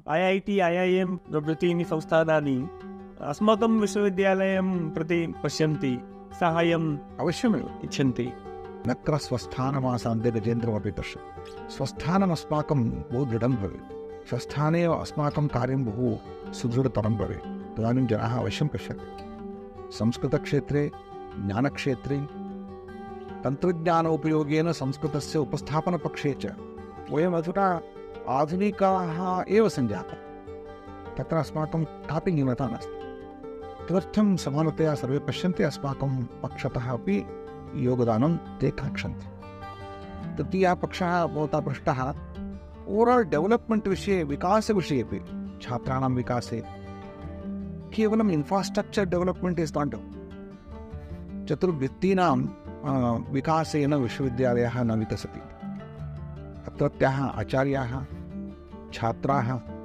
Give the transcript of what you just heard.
IIT, IIM प्रभृतीनि संस्थानानि अस्माकं विश्वविद्यालयं प्रति पश्यन्ति, साहाय्यम् अवश्यमेव इच्छन्ति। नत्र स्वस्थानमासान्ते गजेन्द्रमपि पश्यति। स्वस्थानम् अस्माकं बहु दृढं भवेत्, स्वस्थाने एव अस्माकं कार्यं बहु सुदृढतरं भवेत्, तदानीं जनाः अवश्यं पश्यन्ति। संस्कृतक्षेत्रे, ज्ञानक्षेत्रे, तन्त्रज्ञानोपयोगेन संस्कृतस्य उपस्थापनपक्षे च वयम् अधुना आधुनिकाः एव सञ्जाताः, तत्र अस्माकं कापि न्यूनता नास्ति। तदर्थं समानतया सर्वे पश्यन्ति, अस्माकं पक्षतः अपि योगदानं ते काङ्क्षन्ति। तृतीयः पक्षः भवता पृष्टः, ओवराल् डेवलप्मेण्ट् विषये, विकासविषये अपि, छात्राणां विकासे केवलम् इन्फ्रास्ट्रक्चर् डेवलप्मेण्ट् इस् नाट् चतुर्वृत्तीनां विकासेन विश्वविद्यालयः न विकसति। अत्रत्याः आचार्याः, छात्राः